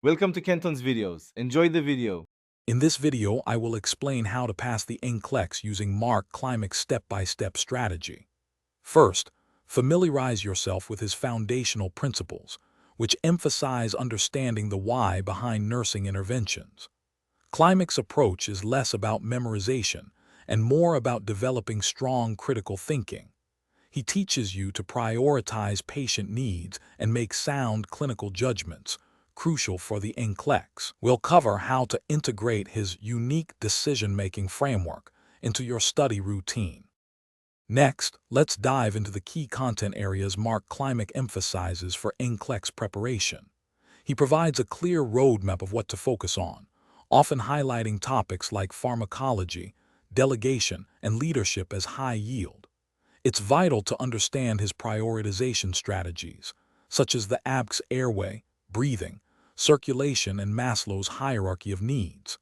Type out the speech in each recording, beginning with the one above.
Welcome to Kenton's videos. Enjoy the video. In this video, I will explain how to pass the NCLEX using Mark Klimek's step-by-step strategy. First, familiarize yourself with his foundational principles, which emphasize understanding the why behind nursing interventions. Klimek's approach is less about memorization and more about developing strong critical thinking. He teaches you to prioritize patient needs and make sound clinical judgments, crucial for the NCLEX. We'll cover how to integrate his unique decision-making framework into your study routine. Next, let's dive into the key content areas Mark Klimek emphasizes for NCLEX preparation. He provides a clear roadmap of what to focus on, often highlighting topics like pharmacology, delegation, and leadership as high yield. It's vital to understand his prioritization strategies, such as the ABC's airway, breathing, circulation, and Maslow's hierarchy of needs.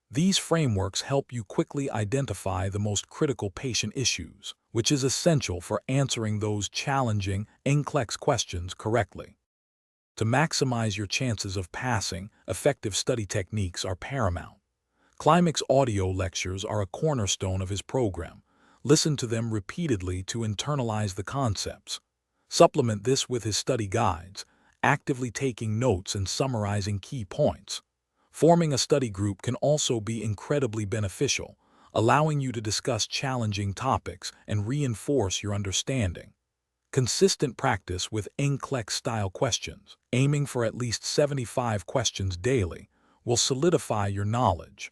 These frameworks help you quickly identify the most critical patient issues, which is essential for answering those challenging NCLEX questions correctly. To maximize your chances of passing, effective study techniques are paramount. Klimek's audio lectures are a cornerstone of his program. Listen to them repeatedly to internalize the concepts. Supplement this with his study guides, actively taking notes and summarizing key points. Forming a study group can also be incredibly beneficial, allowing you to discuss challenging topics and reinforce your understanding. Consistent practice with NCLEX-style questions, aiming for at least 75 questions daily, will solidify your knowledge.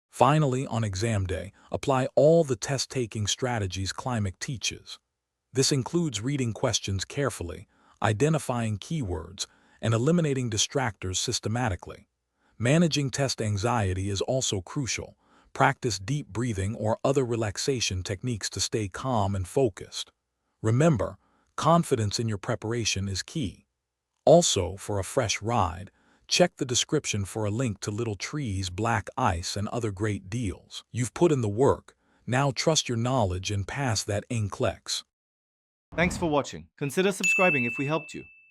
Finally, on exam day, apply all the test-taking strategies Klimek teaches. This includes reading questions carefully, identifying keywords, and eliminating distractors systematically. Managing test anxiety is also crucial. Practice deep breathing or other relaxation techniques to stay calm and focused. Remember, confidence in your preparation is key. Also, for a fresh ride, check the description for a link to Little Trees, Black Ice, and other great deals. You've put in the work. Now trust your knowledge and pass that NCLEX. Thanks for watching. Consider subscribing if we helped you.